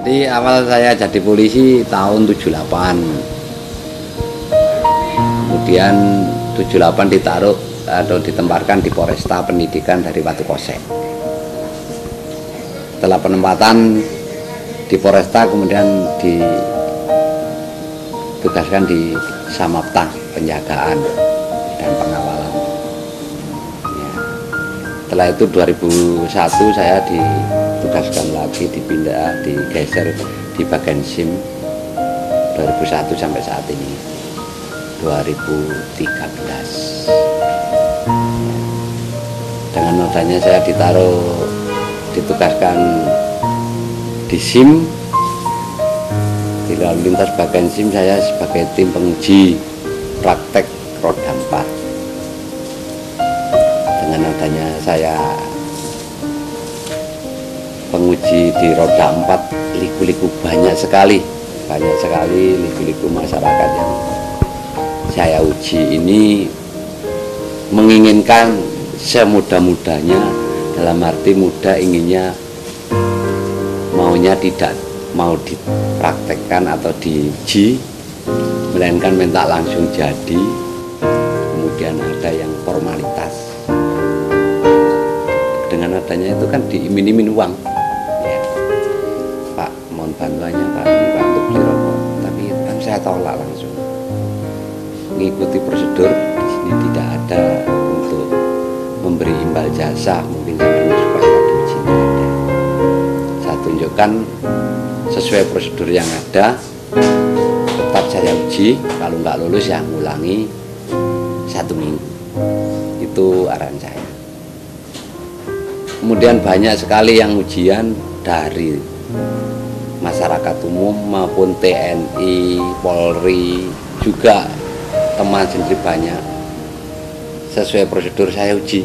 Jadi awal saya jadi polisi tahun 78. Kemudian 78 ditaruh atau ditempatkan di Polresta Pendidikan dari Watu Kosek. Setelah penempatan di Polresta kemudian ditugaskan di Samapta, penjagaan dan pengawalan. Ya. Setelah itu 2001 saya ditugaskan lagi, digeser di bagian SIM 2001 sampai saat ini 2013. Dengan adanya saya ditugaskan di SIM, di lalu lintas bagian SIM saya sebagai tim penguji praktek roda 4. Dengan adanya saya penguji di roda 4, liku-liku banyak sekali liku-liku masyarakat yang saya uji ini menginginkan semudah-mudahnya, dalam arti mudah inginnya, maunya tidak mau dipraktekkan atau diuji, melainkan minta langsung jadi. Kemudian ada yang formalitas, dengan adanya itu kan diiming-iming uang ya. Pak, mohon bantuannya Pak, ini Pak untuk beli rokok, tapi kan saya tolak langsung. Mengikuti prosedur di sini tidak ada untuk memberi imbal jasa, mungkin sampai supaya diuji tidak ada. Saya tunjukkan sesuai prosedur yang ada, tetap saya uji, kalau nggak lulus ya ngulangi 1 minggu. Itu arahan saya. Kemudian banyak sekali yang ujian dari masyarakat umum maupun TNI, Polri, juga teman sendiri banyak. Sesuai prosedur saya uji.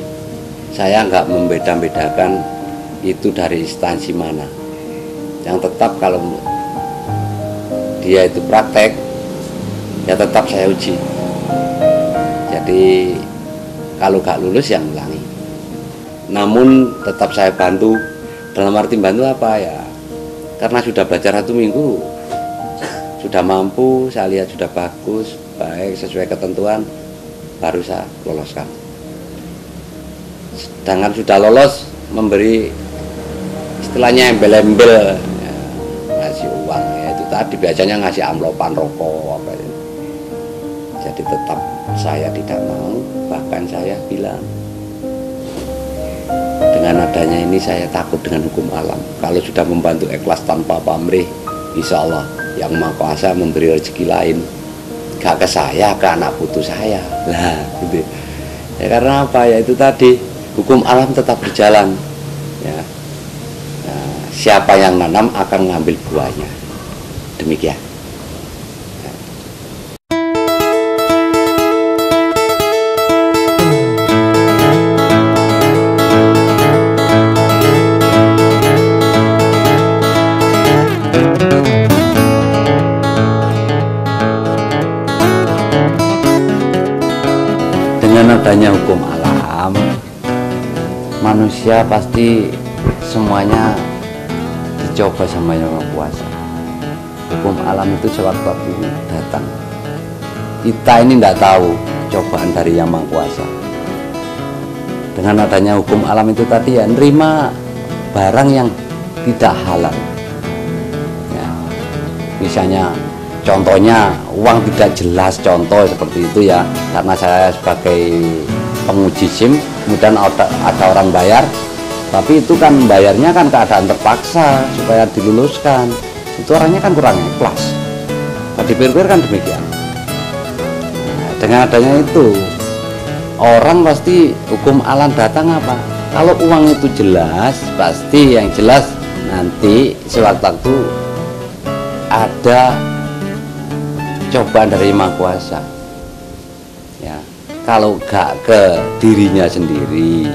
Saya nggak membeda-bedakan itu dari instansi mana. Yang tetap kalau dia itu praktek, ya tetap saya uji. Jadi kalau nggak lulus ya ngulangi. Namun tetap saya bantu. Dalam arti bantu apa ya? Karena sudah belajar 1 minggu, sudah mampu, saya lihat sudah bagus, baik sesuai ketentuan, baru saya loloskan. Sedangkan sudah lolos, memberi istilahnya embel-embel ya, ngasih uang ya, itu tadi biasanya ngasih amplopan rokok apa itu. Jadi tetap saya tidak mau, bahkan saya bilang dengan adanya ini saya takut dengan hukum alam. Kalau sudah membantu ikhlas tanpa pamrih, insya Allah yang Maha Kuasa memberi rezeki lain, gak ke saya, ke anak putu saya lah gitu. Ya karena apa ya, itu tadi hukum alam tetap berjalan ya. Nah, siapa yang nanam akan mengambil buahnya, demikian. Dengan adanya hukum alam, manusia pasti semuanya dicoba sama Yang Maha Kuasa. Hukum alam itu sewaktu-waktu datang. Kita ini tidak tahu cobaan dari Yang Maha Kuasa. Dengan adanya hukum alam itu tadi ya, nerima barang yang tidak halal ya. Misalnya contohnya uang tidak jelas, contoh seperti itu ya. Karena saya sebagai penguji SIM, kemudian ada orang bayar, tapi itu kan bayarnya kan keadaan terpaksa supaya diluluskan. Itu orangnya kan kurang ikhlas. Dipikir-pikir kan demikian. Nah, dengan adanya itu, orang pasti hukum alam datang apa? Kalau uang itu jelas, pasti yang jelas nanti sewaktu-waktu ada cobaan dari Maha Kuasa ya. Kalau gak ke dirinya sendiri,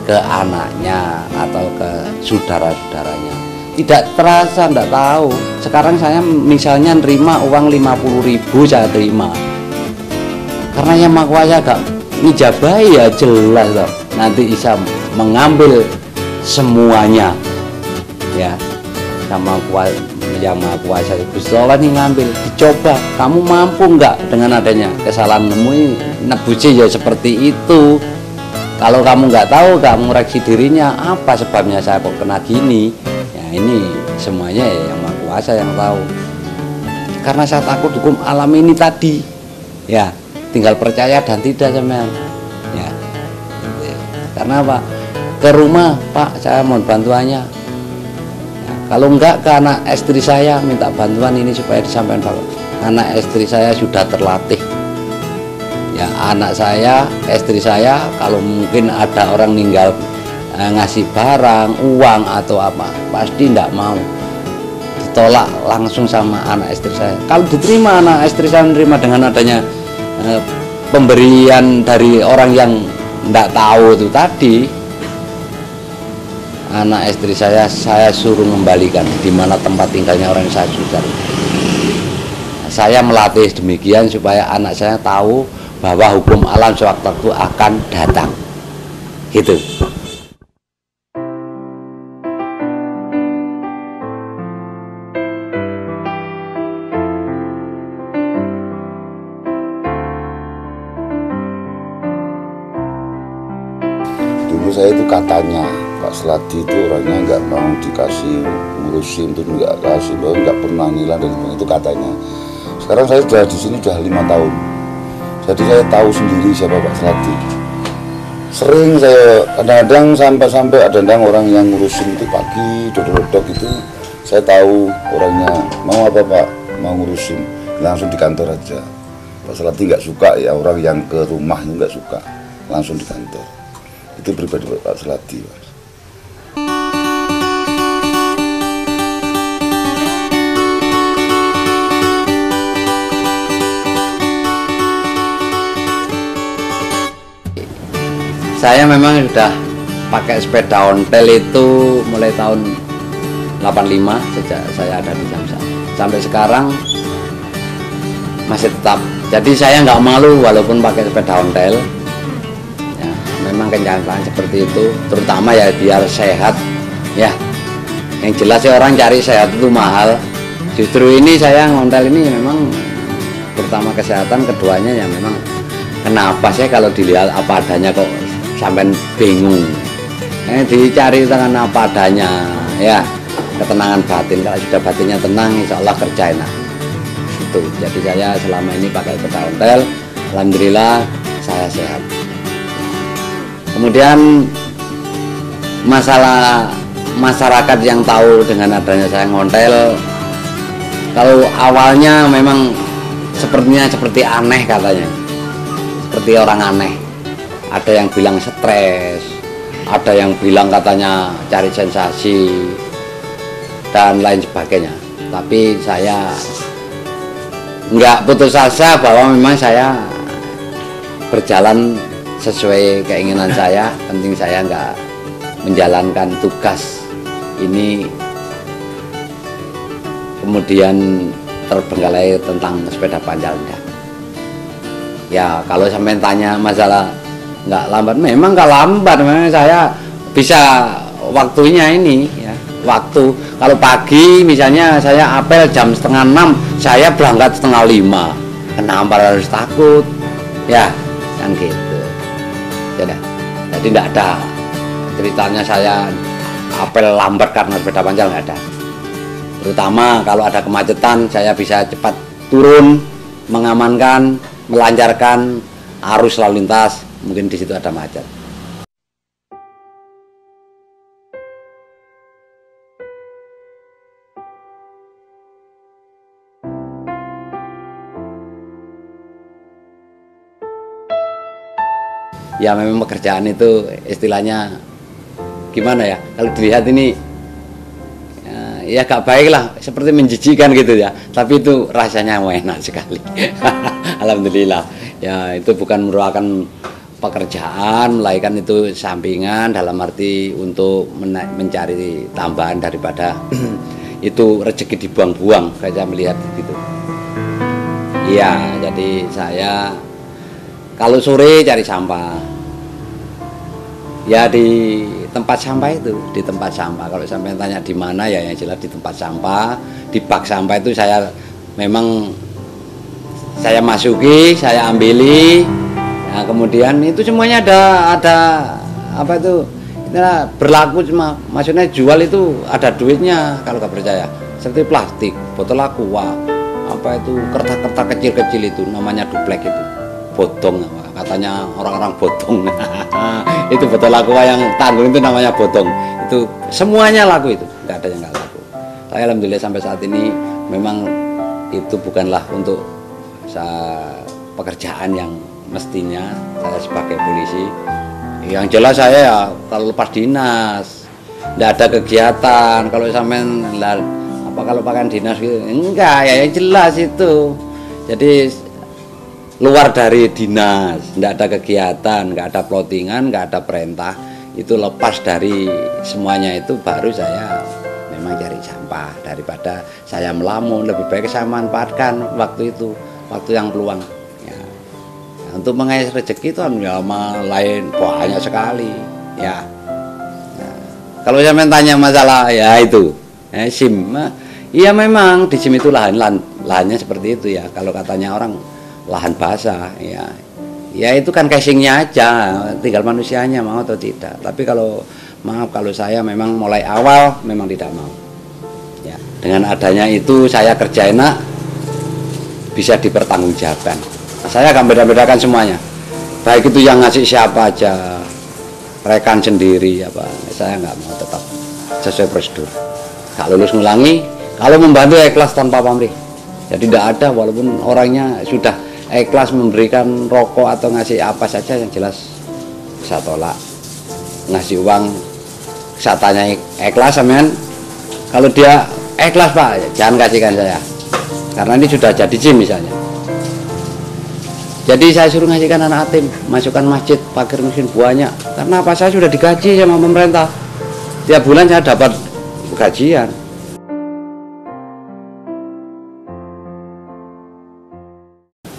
ke anaknya atau ke saudara-saudaranya, tidak terasa, tidak tahu. Sekarang saya misalnya nerima uang 50.000 saya terima, karena Yang Maha Kuasa gak ngijabahi ya jelas loh, nanti bisa mengambil semuanya ya. sama yang Maha Kuasa Gusti Allah nih ngambil, dicoba kamu mampu nggak dengan adanya kesalahan kamu nebusi ya seperti itu. Kalau kamu nggak tahu, kamu ngoreksi dirinya, apa sebabnya saya kok kena gini, ya ini semuanya ya yang Maha Kuasa yang tahu. Karena saya takut hukum alam ini tadi, ya tinggal percaya dan tidak sampean, ya. Karena apa? Ke rumah, Pak, saya mohon bantuannya. Ya, kalau enggak ke anak istri saya minta bantuan ini supaya disampaikan Bapak. Anak istri saya sudah terlatih. Ya, anak saya, istri saya, kalau mungkin ada orang ninggal ngasih barang, uang atau apa, pasti tidak mau, ditolak langsung sama anak istri saya. Kalau diterima, anak istri saya menerima dengan adanya pemberian dari orang yang tidak tahu itu tadi, anak istri saya suruh membalikan di mana tempat tinggalnya orang yang saya susah. Saya melatih demikian supaya anak saya tahu bahwa hukum alam sewaktu-waktu akan datang, gitu. Dulu saya itu katanya Pak Sladi itu orangnya nggak mau dikasih ngurusin, tuh nggak kasih, nggak pernah ngilang dari itu katanya. Sekarang saya sudah di sini sudah 5 tahun. Jadi saya tahu sendiri siapa Pak Sladi. Sering saya kadang-kadang sampai ada orang yang ngurusin itu pagi, dodok-dodok itu, saya tahu orangnya mau apa Pak, mau ngurusin, langsung di kantor aja. Pak Sladi nggak suka ya orang yang ke rumahnya, nggak suka, langsung di kantor. Itu pribadi Pak Sladi, Mas. Saya memang sudah pakai sepeda ontel itu mulai tahun 85 sejak saya ada di Samsat. Sampai sekarang masih tetap. Jadi saya nggak malu walaupun pakai sepeda ontel. Ya, memang kenyataan seperti itu, terutama ya biar sehat. Ya, yang jelas ya orang cari sehat itu mahal. Justru ini saya ngontel ini memang pertama kesehatan, keduanya ya memang kenapa sih kalau dilihat apa adanya kok sampai bingung, dicari dengan apa adanya, ya ketenangan batin. Kalau sudah batinnya tenang, insya Allah kerja enak. Itu. Jadi saya selama ini pakai sepeda ontel, alhamdulillah saya sehat. Kemudian masalah masyarakat yang tahu dengan adanya saya ngontel, kalau awalnya memang sepertinya seperti aneh katanya, seperti orang aneh. Ada yang bilang stres, ada yang bilang katanya cari sensasi, dan lain sebagainya. Tapi saya nggak putus asa bahwa memang saya berjalan sesuai keinginan saya. Penting saya nggak menjalankan tugas ini kemudian terbengkalai tentang sepeda panjang. Ya kalau sampai tanya masalah nggak lambat, memang nggak lambat, memang saya bisa waktunya ini ya, waktu. Kalau pagi misalnya saya apel jam 5:30, saya berangkat 4:30. Kenapa harus takut? Ya kan gitu. Jadi tidak ada ceritanya saya apel lambat karena sepeda panjang, nggak ada. Terutama kalau ada kemacetan, saya bisa cepat turun, mengamankan, melancarkan arus lalu lintas. Mungkin di situ ada macet. Ya memang pekerjaan itu istilahnya gimana ya? Kalau dilihat ini ya gak baik lah, seperti menjijikan gitu ya. Tapi itu rasanya enak sekali. Alhamdulillah. Ya itu bukan merupakan pekerjaan, melainkan itu sampingan dalam arti untuk mencari tambahan daripada itu rezeki dibuang-buang, saya melihat gitu. Iya, jadi saya kalau sore cari sampah, ya di tempat sampah itu, di tempat sampah. Kalau sampai tanya di mana ya yang jelas di tempat sampah, di bak sampah itu saya memang saya masuki, saya ambili. Nah, kemudian itu semuanya ada apa itu? Nah, berlaku cuma maksudnya jual itu ada duitnya kalau nggak percaya. Seperti plastik, botol aqua, apa itu kertas-kertas kecil-kecil itu namanya duplek itu. Botong katanya orang-orang botong. Itu botol aqua yang tanggung itu namanya botong. Itu semuanya laku itu, nggak ada yang nggak laku. Saya alhamdulillah sampai saat ini memang itu bukanlah untuk pekerjaan yang mestinya saya sebagai polisi. Yang jelas saya ya kalau lepas dinas nggak ada kegiatan, kalau sampean apa kalau pakaian dinas gitu enggak ya, yang jelas itu. Jadi luar dari dinas, nggak ada kegiatan, nggak ada plottingan, nggak ada perintah, itu lepas dari semuanya itu baru saya memang cari sampah. Daripada saya melamun, lebih baik saya manfaatkan waktu itu, waktu yang peluang. Ya. Nah, untuk mengais rezeki itu ya lain banyak sekali. Ya. Nah, kalau saya tanya masalah ya itu SIM, iya memang di SIM itu lahannya seperti itu ya. Kalau katanya orang lahan basah ya itu kan casingnya aja, tinggal manusianya mau atau tidak. Tapi kalau maaf, kalau saya memang mulai awal memang tidak mau ya. Dengan adanya itu saya kerja enak, bisa dipertanggungjawabkan. Nah, saya akan beda-bedakan semuanya, baik itu yang ngasih siapa aja, rekan sendiri apa, saya nggak mau, tetap sesuai prosedur. Gak lulus ngulangi, kalau membantu ikhlas tanpa pamrih. Jadi tidak ada, walaupun orangnya sudah ikhlas memberikan rokok atau ngasih apa saja, yang jelas saya tolak. Ngasih uang saya tanya ikhlas sampean, kalau dia ikhlas Pak jangan kasihkan saya, karena ini sudah jadi SIM misalnya. Jadi saya suruh ngasihkan anak yatim, masukkan masjid, fakir miskin banyak. Karena apa, saya sudah digaji sama pemerintah, tiap bulan saya dapat gajian.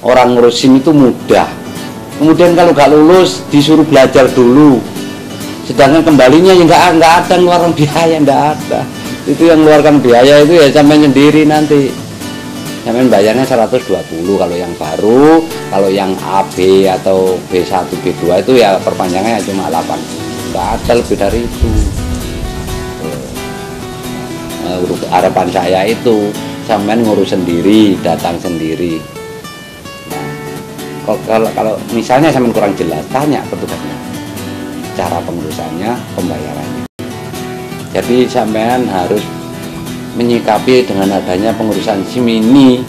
Orang ngurus SIM itu mudah, kemudian kalau nggak lulus disuruh belajar dulu, sedangkan kembalinya ya nggak ada ngeluarkan biaya, nggak ada. Itu yang ngeluarkan biaya itu ya sampai sendiri nanti. Sampai bayarnya 120 kalau yang baru, kalau yang AB atau B1 B2 itu ya perpanjangannya cuma 8, nggak ada lebih dari itu. Harapan saya itu sampai ngurus sendiri, datang sendiri. Kalau misalnya sampean kurang jelas, tanya petugasnya cara pengurusannya, pembayarannya. Jadi sampean harus menyikapi dengan adanya pengurusan SIM ini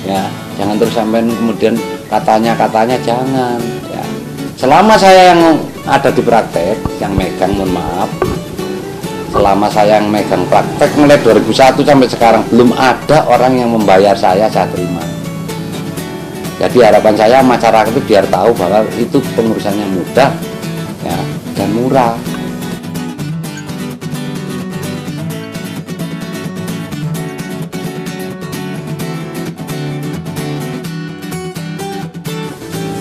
ya, jangan terus sampean kemudian katanya jangan ya. Selama saya yang ada di praktek yang megang, mohon maaf, selama saya yang megang praktek mulai 2001 sampai sekarang belum ada orang yang membayar saya terima. Jadi harapan saya masyarakat itu biar tahu bahwa itu pengurusannya mudah ya, dan murah.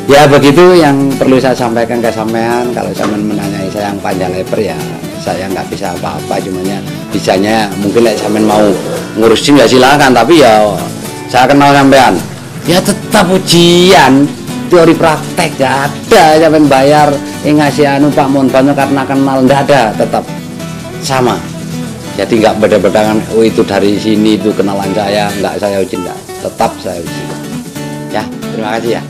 Ya begitu yang perlu saya sampaikan ke sampean. Kalau sampean menanyai saya yang panjang lebar ya saya nggak bisa apa-apa, cuman bisanya mungkin sampean mau ngurusin ya silakan, tapi ya saya kenal sampean. Ya tetap ujian, teori praktek gak ada, sampai bayar ngasih anu Pak mohon bantu karena kenal, nggak ada, tetap sama. Jadi nggak beda-bedakan, oh itu dari sini itu kenalan saya, nggak saya uji, nggak, tetap saya uji. Ya terima kasih ya.